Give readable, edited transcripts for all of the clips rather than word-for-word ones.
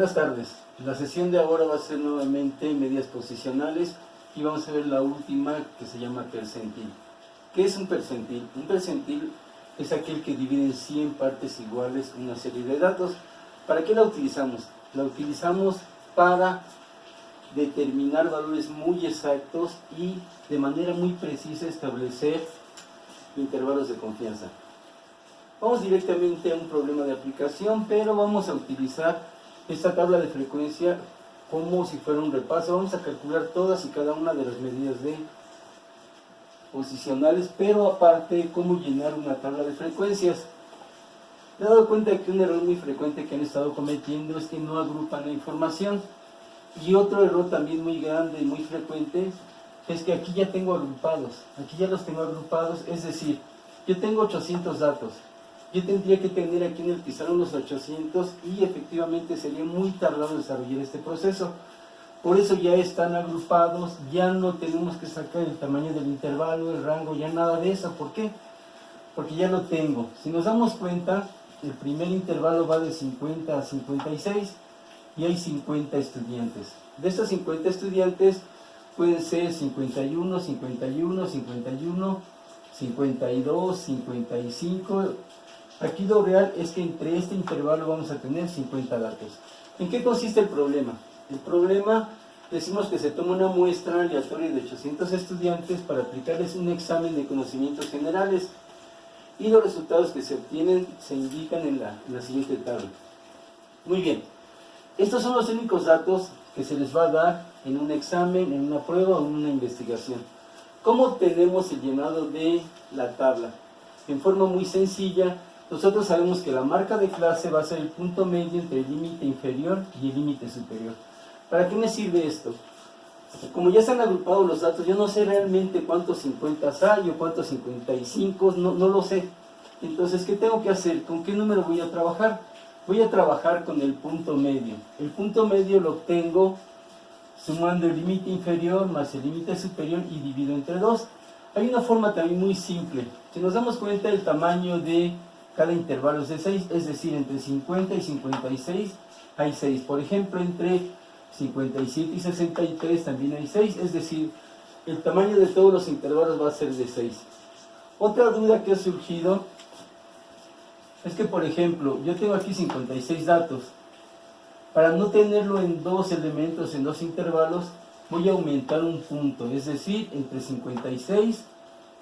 Buenas tardes. La sesión de ahora va a ser nuevamente medias posicionales y vamos a ver la última que se llama percentil. ¿Qué es un percentil? Un percentil es aquel que divide en 100 partes iguales una serie de datos. ¿Para qué la utilizamos? La utilizamos para determinar valores muy exactos y de manera muy precisa establecer intervalos de confianza. Vamos directamente a un problema de aplicación, pero vamos a utilizar esta tabla de frecuencia como si fuera un repaso. Vamos a calcular todas y cada una de las medidas de posicionales, pero aparte cómo llenar una tabla de frecuencias. Me he dado cuenta que un error muy frecuente que han estado cometiendo es que no agrupan la información. Y otro error también muy grande y muy frecuente es que aquí ya tengo agrupados, aquí ya los tengo agrupados, es decir, yo tengo 800 datos. Yo tendría que tener aquí en el pizarrón los 800 y efectivamente sería muy tardado desarrollar este proceso. Por eso ya están agrupados, ya no tenemos que sacar el tamaño del intervalo, el rango, ya nada de eso. ¿Por qué? Porque ya lo tengo. Si nos damos cuenta, el primer intervalo va de 50 a 56 y hay 50 estudiantes. De estos 50 estudiantes pueden ser 51, 51, 51, 52, 55... Aquí lo real es que entre este intervalo vamos a tener 50 datos. ¿En qué consiste el problema? El problema, decimos que se toma una muestra aleatoria de 800 estudiantes para aplicarles un examen de conocimientos generales y los resultados que se obtienen se indican en la siguiente tabla. Muy bien, estos son los únicos datos que se les va a dar en un examen, en una prueba o en una investigación. ¿Cómo obtenemos el llenado de la tabla? En forma muy sencilla. Nosotros sabemos que la marca de clase va a ser el punto medio entre el límite inferior y el límite superior. ¿Para qué me sirve esto? Como ya están agrupados los datos, yo no sé realmente cuántos 50 hay o cuántos 55, no lo sé. Entonces, ¿qué tengo que hacer? ¿Con qué número voy a trabajar? Voy a trabajar con el punto medio. El punto medio lo obtengo sumando el límite inferior más el límite superior y divido entre 2. Hay una forma también muy simple. Si nos damos cuenta, el tamaño de cada intervalo es de 6, es decir, entre 50 y 56 hay 6. Por ejemplo, entre 57 y 63 también hay 6, es decir, el tamaño de todos los intervalos va a ser de 6. Otra duda que ha surgido es que, por ejemplo, yo tengo aquí 56 datos. Para no tenerlo en dos elementos, en dos intervalos, voy a aumentar un punto, es decir, entre 56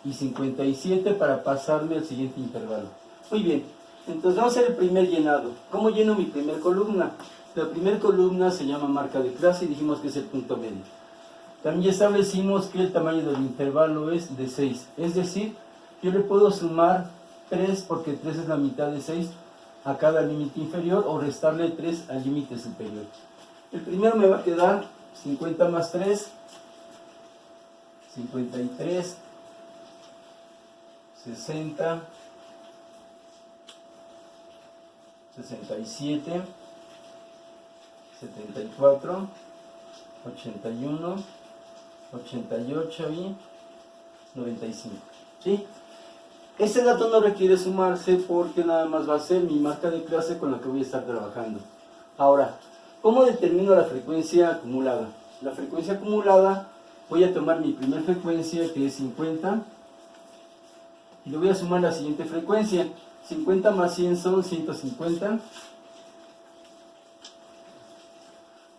y 57 para pasarme al siguiente intervalo. Muy bien, entonces vamos a hacer el primer llenado. ¿Cómo lleno mi primer columna? La primera columna se llama marca de clase y dijimos que es el punto medio. También ya establecimos que el tamaño del intervalo es de 6, es decir, yo le puedo sumar 3 porque 3 es la mitad de 6 a cada límite inferior o restarle 3 al límite superior. El primero me va a quedar 50 más 3, 53, 60, 67, 74, 81, 88 y 95. ¿Sí? Este dato no requiere sumarse porque nada más va a ser mi marca de clase con la que voy a estar trabajando. Ahora, ¿cómo determino la frecuencia acumulada? La frecuencia acumulada, voy a tomar mi primera frecuencia que es 50 y le voy a sumar la siguiente frecuencia. 50 más 100 son 150,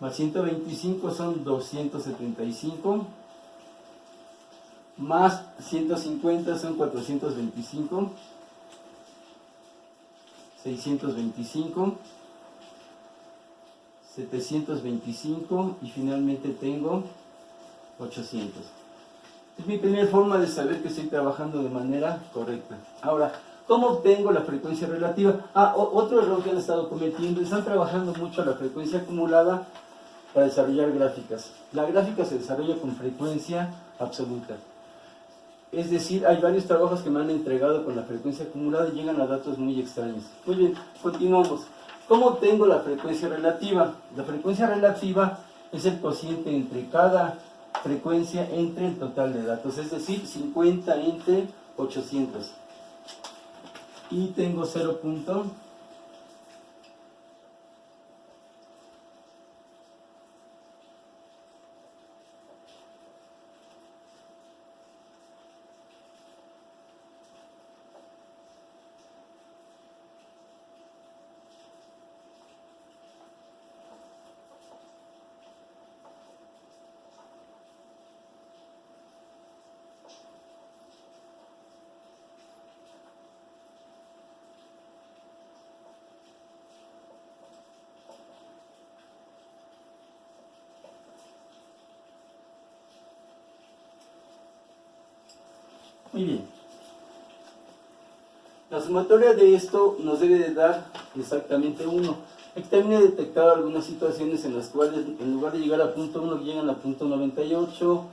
más 125 son 275, más 150 son 425, 625, 725 y finalmente tengo 800. Es mi primera forma de saber que estoy trabajando de manera correcta. Ahora, ¿cómo obtengo la frecuencia relativa? Otro error que han estado cometiendo, están trabajando mucho la frecuencia acumulada para desarrollar gráficas. La gráfica se desarrolla con frecuencia absoluta. Es decir, hay varios trabajos que me han entregado con la frecuencia acumulada y llegan a datos muy extraños. Muy bien, continuamos. ¿Cómo obtengo la frecuencia relativa? La frecuencia relativa es el cociente entre cada frecuencia entre el total de datos, es decir, 50 entre 800. Y tengo 0.0 Muy bien. La sumatoria de esto nos debe de dar exactamente 1. Aquí también he detectado algunas situaciones en las cuales en lugar de llegar a punto 1 llegan a punto 98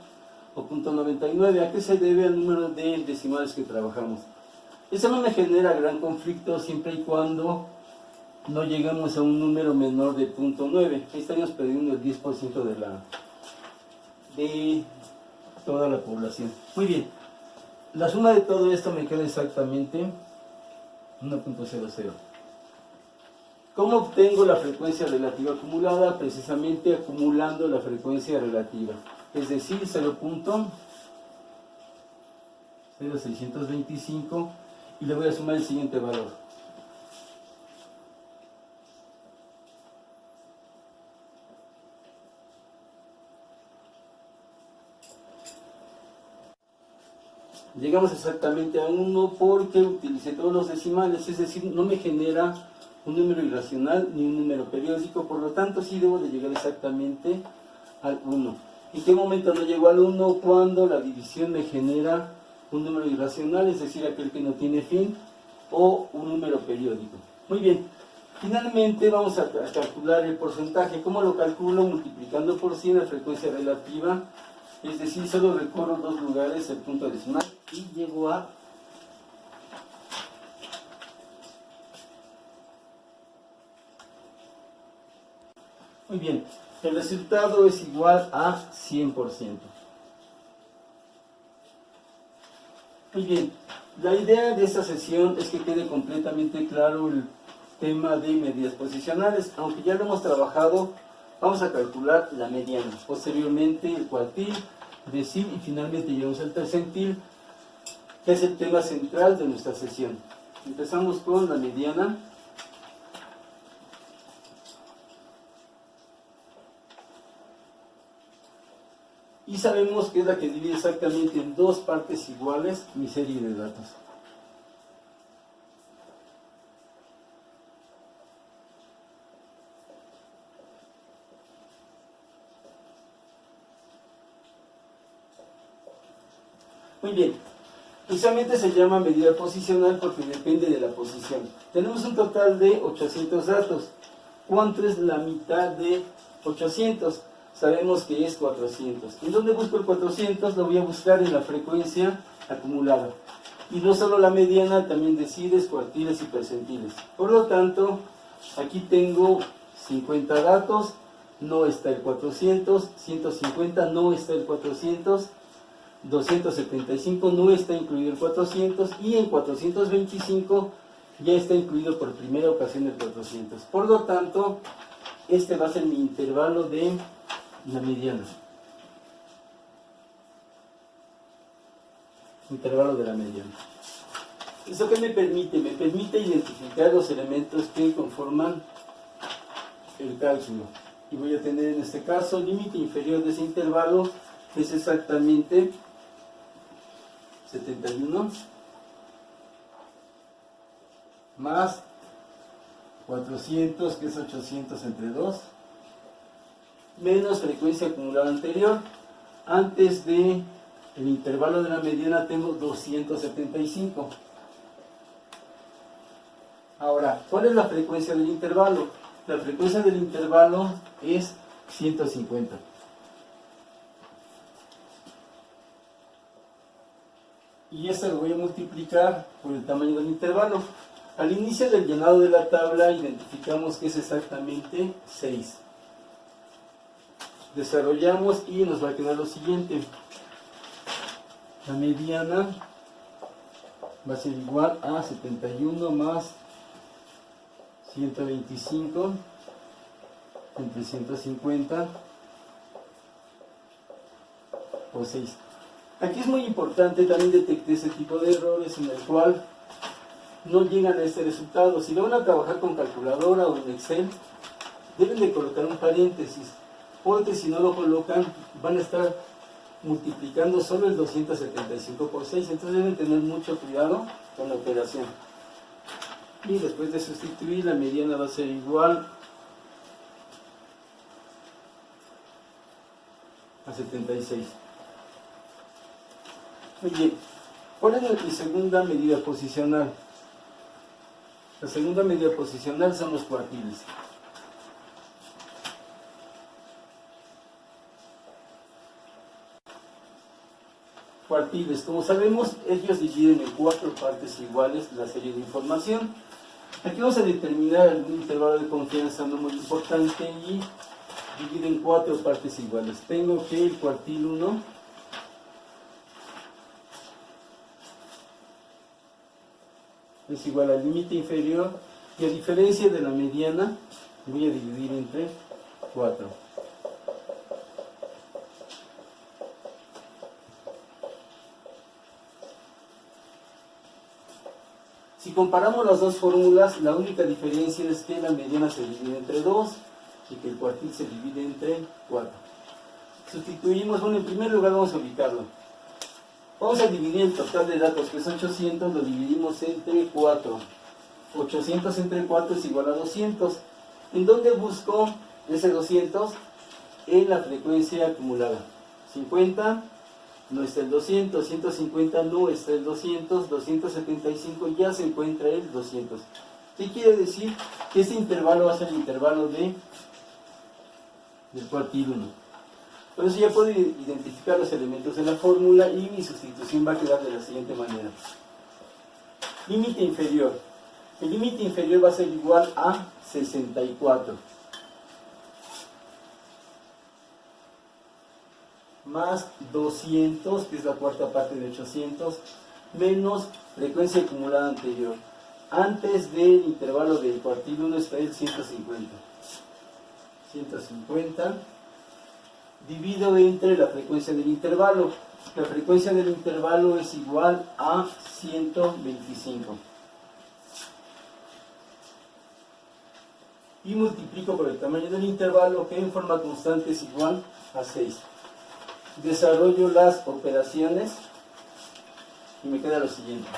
o punto 99. ¿A qué se debe al número de decimales que trabajamos? Eso no me genera gran conflicto siempre y cuando no llegamos a un número menor de punto 9. Ahí estamos perdiendo el 10% de toda la población. Muy bien. La suma de todo esto me queda exactamente 1.00. ¿Cómo obtengo la frecuencia relativa acumulada? Precisamente acumulando la frecuencia relativa. Es decir, 0.0625 y le voy a sumar el siguiente valor. Llegamos exactamente a 1 porque utilicé todos los decimales, es decir, no me genera un número irracional ni un número periódico, por lo tanto sí debo de llegar exactamente al 1. ¿En qué momento no llego al 1? Cuando la división me genera un número irracional, es decir, aquel que no tiene fin, o un número periódico. Muy bien, finalmente vamos a calcular el porcentaje. ¿Cómo lo calculo? Multiplicando por 100 la frecuencia relativa, es decir, solo recorro 2 lugares el punto decimal y llego a 100%. Muy bien, el resultado es igual a 100%. Muy bien, la idea de esta sesión es que quede completamente claro el tema de medidas posicionales. Aunque ya lo hemos trabajado, vamos a calcular la mediana, posteriormente el cuartil, decil y finalmente llegamos al tercentil, que es el tema central de nuestra sesión. Empezamos con la mediana. Y sabemos que es la que divide exactamente en 2 partes iguales mi serie de datos. Muy bien, usualmente se llama medida posicional porque depende de la posición. Tenemos un total de 800 datos. ¿Cuánto es la mitad de 800? Sabemos que es 400. ¿En dónde busco el 400? Lo voy a buscar en la frecuencia acumulada. Y no solo la mediana, también deciles, cuartiles y percentiles. Por lo tanto, aquí tengo 50 datos, no está el 400, 150 no está el 400, 275 no está incluido el 400 y en 425 ya está incluido por primera ocasión el 400. Por lo tanto, este va a ser mi intervalo de la mediana. Intervalo de la mediana. ¿Eso qué me permite? Me permite identificar los elementos que conforman el cálculo. Y voy a tener en este caso límite inferior de ese intervalo, que es exactamente 71 más 400, que es 800 entre 2, menos frecuencia acumulada anterior. Antes de el intervalo de la mediana tengo 275. Ahora, ¿cuál es la frecuencia del intervalo? La frecuencia del intervalo es 150. Y esto lo voy a multiplicar por el tamaño del intervalo. Al inicio del llenado de la tabla identificamos que es exactamente 6. Desarrollamos y nos va a quedar lo siguiente. La mediana va a ser igual a 71 más 125 entre 150 por 6. Aquí es muy importante, también detectar ese tipo de errores en el cual no llegan a este resultado. Si lo van a trabajar con calculadora o en Excel, deben de colocar un paréntesis, porque si no lo colocan van a estar multiplicando solo el 275 por 6, entonces deben tener mucho cuidado con la operación. Y después de sustituir, la mediana va a ser igual a 76. Muy bien, ¿Cuál es mi segunda medida posicional? La segunda medida posicional son los cuartiles. Cuartiles, como sabemos, ellos dividen en 4 partes iguales la serie de información. Aquí vamos a determinar un intervalo de confianza no muy importante y divide en 4 partes iguales. Tengo que el cuartil 1 es igual al límite inferior y a diferencia de la mediana voy a dividir entre 4. Si comparamos las dos fórmulas, la única diferencia es que la mediana se divide entre 2 y que el cuartil se divide entre 4. Sustituimos, bueno, en primer lugar vamos a ubicarlo. Vamos a dividir el total de datos, que es 800, lo dividimos entre 4. 800 entre 4 es igual a 200. ¿En dónde busco ese 200? En la frecuencia acumulada. 50 no está el 200, 150 no está el 200, 275 ya se encuentra el 200. ¿Qué quiere decir? Que este intervalo va a ser el intervalo del cuartil 1. Por eso ya puedo identificar los elementos de la fórmula y mi sustitución va a quedar de la siguiente manera. Límite inferior. El límite inferior va a ser igual a 64. Más 200, que es la cuarta parte de 800, menos frecuencia acumulada anterior. Antes del intervalo del cuartil 1 está el 150. 150 divido entre la frecuencia del intervalo. La frecuencia del intervalo es igual a 125. Y multiplico por el tamaño del intervalo, que en forma constante es igual a 6. Desarrollo las operaciones y me queda lo siguiente.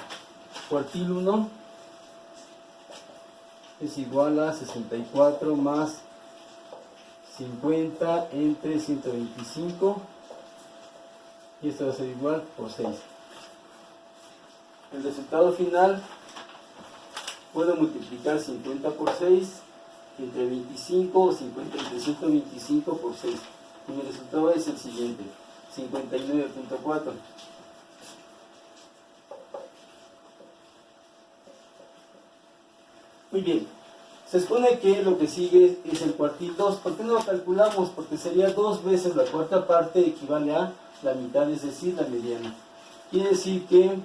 Cuartil 1 es igual a 64 más 50 entre 125 y esto va a ser igual por 6. El resultado final, puedo multiplicar 50 por 6 entre 25 o 50 entre 125 por 6 y mi resultado es el siguiente, 59.4. Muy bien, se supone que lo que sigue es el cuartil 2. ¿Por qué no lo calculamos? Porque sería 2 veces la cuarta parte, equivale a la mitad, es decir, la mediana. Quiere decir que,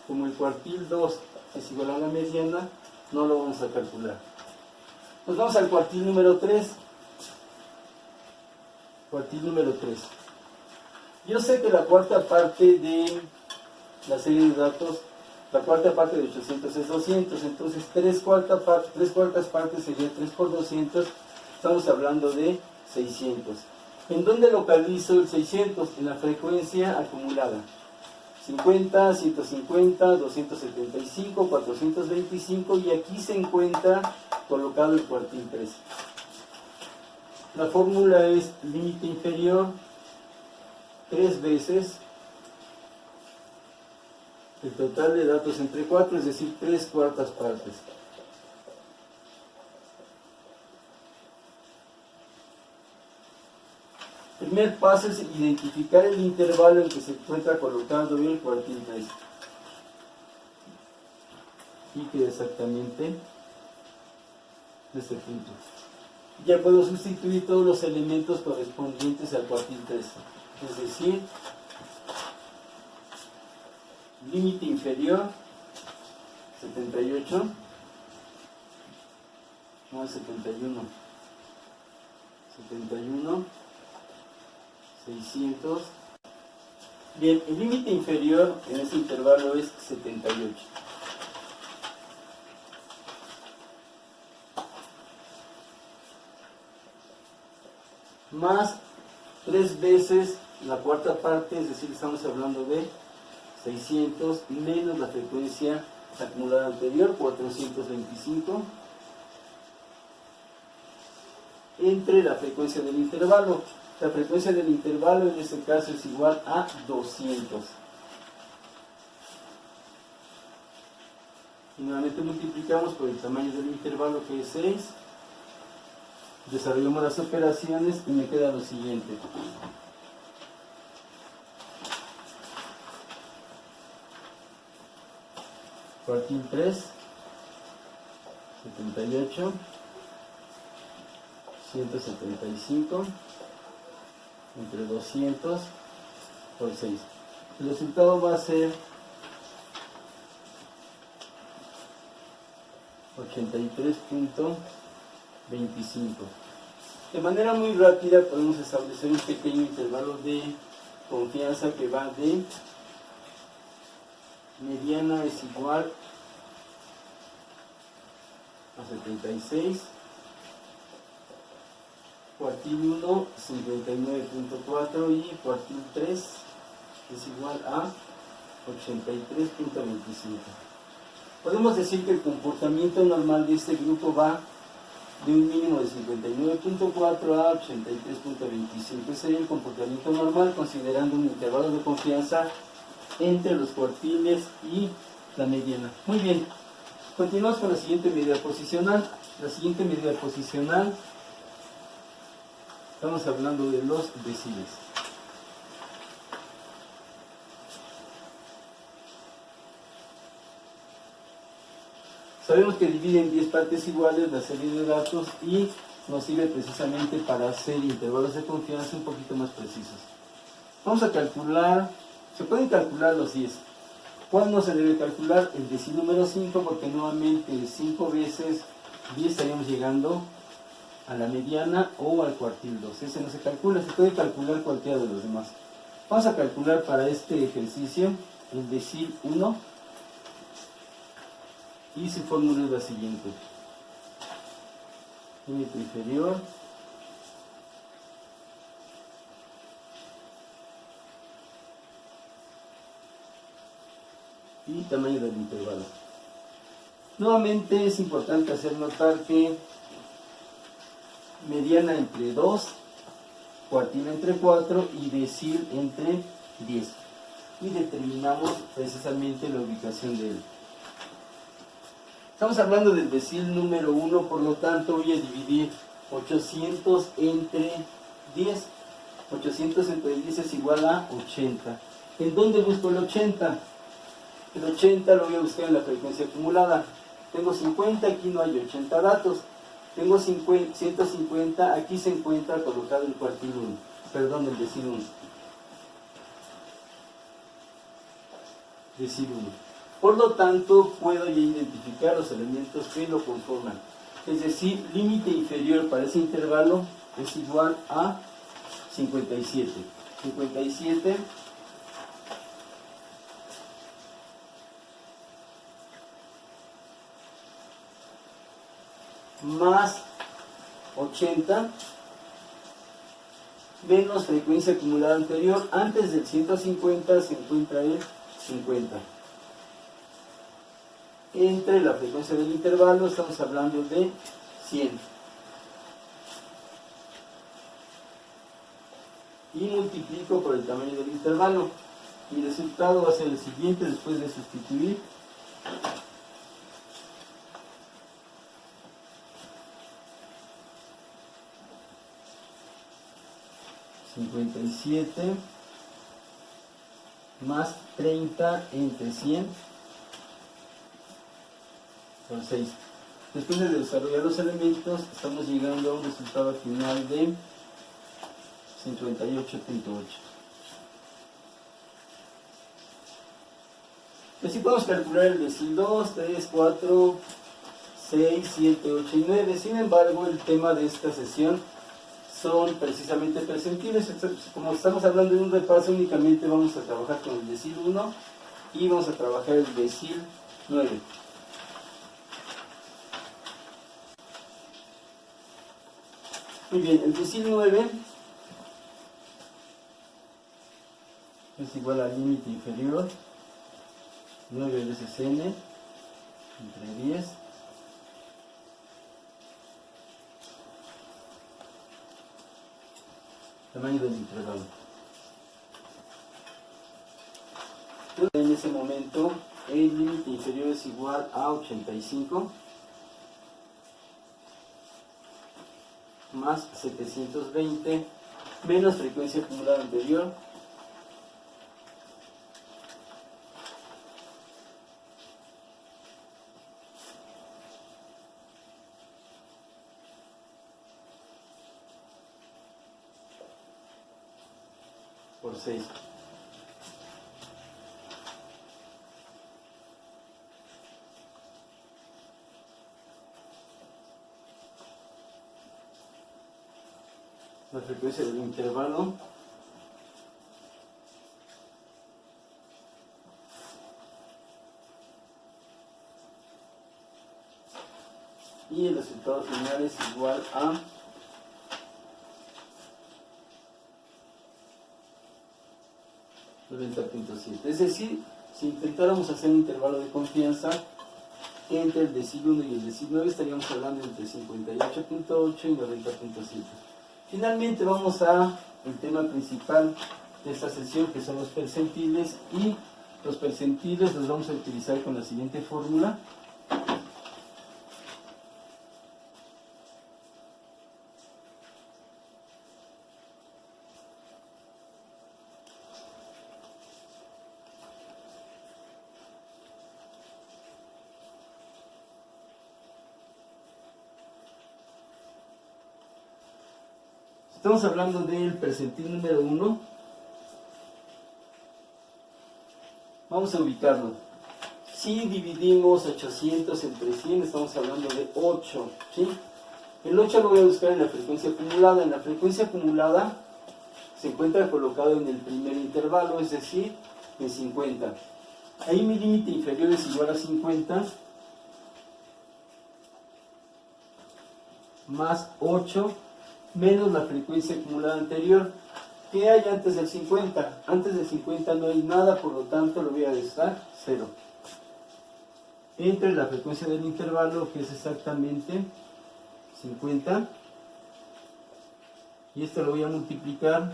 como el cuartil 2 es igual a la mediana, no lo vamos a calcular. Pues vamos al cuartil número 3. Cuartil número 3. Yo sé que la cuarta parte de la serie de datos, la cuarta parte de 800 es 200, entonces 3 cuartas partes sería 3 por 200, estamos hablando de 600. ¿En dónde localizo el 600? En la frecuencia acumulada. 50, 150, 275, 425 y aquí se encuentra colocado el cuartil 3. La fórmula es límite inferior 3 veces el total de datos entre 4, es decir, 3 cuartas partes. El primer paso es identificar el intervalo en que se encuentra colocado el cuartil 3. Y queda exactamente en este punto. Ya puedo sustituir todos los elementos correspondientes al cuartil 3. Es decir, límite inferior 78, no es 71, 600. Bien, el límite inferior en este intervalo es 78. Más 3 veces la cuarta parte, es decir, estamos hablando de 600 menos la frecuencia acumulada anterior, 425, entre la frecuencia del intervalo. La frecuencia del intervalo en este caso es igual a 200. Y nuevamente multiplicamos por el tamaño del intervalo, que es 6. Desarrollamos las operaciones y me queda lo siguiente. Cuartil 3, 78, 175, entre 200 por 6. El resultado va a ser 83.25. De manera muy rápida podemos establecer un pequeño intervalo de confianza que va de mediana es igual a 76, cuartil 1 59.4 y cuartil 3 es igual a 83.25. Podemos decir que el comportamiento normal de este grupo va de un mínimo de 59.4 a 83.25. Ese sería el comportamiento normal, considerando un intervalo de confianza entre los cuartiles y la mediana. Muy bien, continuamos con la siguiente medida posicional. La siguiente medida posicional, estamos hablando de los deciles. Sabemos que divide en 10 partes iguales la serie de datos y nos sirve precisamente para hacer intervalos de confianza un poquito más precisos. Vamos a calcular, se pueden calcular los 10. ¿Cuál no se debe calcular? El decil número 5, porque nuevamente 5 veces 10 estaríamos llegando a la mediana o al cuartil 2. Ese no se calcula, se puede calcular cualquiera de los demás. Vamos a calcular para este ejercicio el decil 1. Y su fórmula es la siguiente: límite inferior y tamaño del intervalo. Nuevamente es importante hacer notar que mediana entre 2, cuartil entre 4 y decil entre 10. Y determinamos precisamente la ubicación de él. Estamos hablando del decil número 1, por lo tanto voy a dividir 800 entre 10. 800 entre 10 es igual a 80. ¿En dónde busco el 80? El 80 lo voy a buscar en la frecuencia acumulada. Tengo 50, aquí no hay 80 datos. Tengo 150, aquí se encuentra colocado el cuartil 1. Perdón, el decil 1. Decil 1. Por lo tanto, puedo ya identificar los elementos que lo conforman. Es decir, límite inferior para ese intervalo es igual a 57. 57 más 80 menos frecuencia acumulada anterior. Antes del 150 se encuentra el 50. Entre la frecuencia del intervalo estamos hablando de 100. Y multiplico por el tamaño del intervalo. Mi resultado va a ser el siguiente después de sustituir. $57 más 30 entre 100 por 6. Después de desarrollar los elementos, estamos llegando a un resultado final de 58.8. Así podemos calcular el decil 2, 3, 4, 6, 7, 8 y 9. Sin embargo, el tema de esta sesión son precisamente percentiles. Como estamos hablando de un repaso, únicamente vamos a trabajar con el decil 1 y vamos a trabajar el decil 9. Muy bien, el decil 9 es igual al límite inferior 9 veces n entre 10 tamaño del intervalo. En ese momento el límite inferior es igual a 85 más 720 menos frecuencia acumulada anterior por 6. La frecuencia del intervalo y el resultado final es igual a 90.7. Es decir, si intentáramos hacer un intervalo de confianza entre el decil 1 y el decil 9, estaríamos hablando entre 58.8 y 90.7. Finalmente vamos al tema principal de esta sesión, que son los percentiles, y los percentiles los vamos a utilizar con la siguiente fórmula. Estamos hablando del percentil número 1. Vamos a ubicarlo. Si dividimos 800 entre 100, estamos hablando de 8, ¿sí? El 8 lo voy a buscar en la frecuencia acumulada. En la frecuencia acumulada se encuentra colocado en el primer intervalo, es decir, en 50. Ahí mi límite inferior es igual a 50 más 8 menos la frecuencia acumulada anterior. ¿Qué hay antes del 50? Antes del 50 no hay nada, por lo tanto lo voy a restar 0. Entre la frecuencia del intervalo, que es exactamente 50, y esto lo voy a multiplicar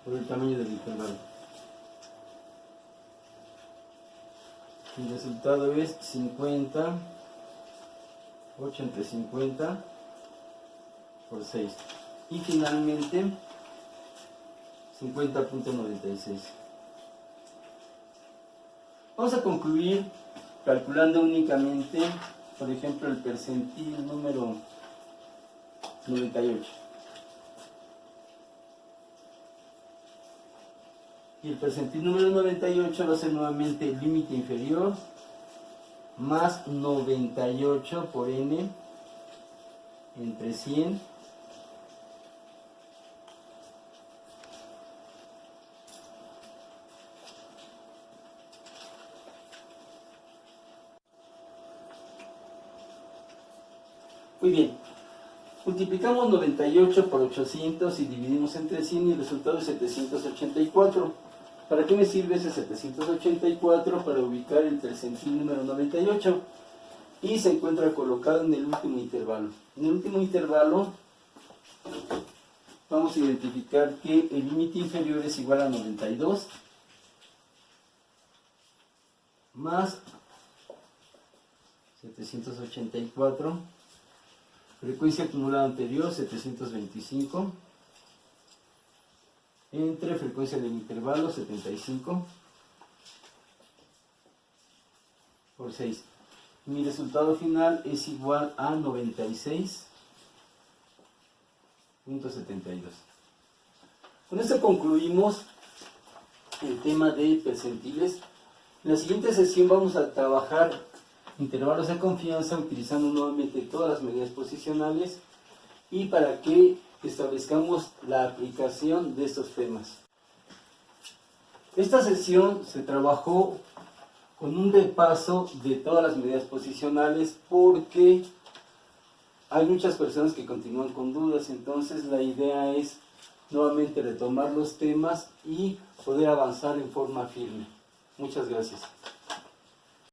por el tamaño del intervalo. El resultado es 50, 8 entre 50 por 6. Y finalmente 50.96. Vamos a concluir calculando únicamente, por ejemplo, el percentil número 98. Y el percentil número 98 va a ser nuevamente el límite inferior más 98 por n entre 100 Muy bien, multiplicamos 98 por 800 y dividimos entre 100 y el resultado es 784. ¿Para qué me sirve ese 784? Para ubicar el percentil número 98, y se encuentra colocado en el último intervalo. En el último intervalo vamos a identificar que el límite inferior es igual a 92 más 784, frecuencia acumulada anterior 725, entre frecuencia del intervalo 75 por 6. Mi resultado final es igual a 96.72. Con esto concluimos el tema de percentiles. En la siguiente sesión vamos a trabajar intervalos de confianza utilizando nuevamente todas las medidas posicionales, y para que establezcamos la aplicación de estos temas. Esta sesión se trabajó con un repaso de todas las medidas posicionales porque hay muchas personas que continúan con dudas, entonces la idea es nuevamente retomar los temas y poder avanzar en forma firme. Muchas gracias.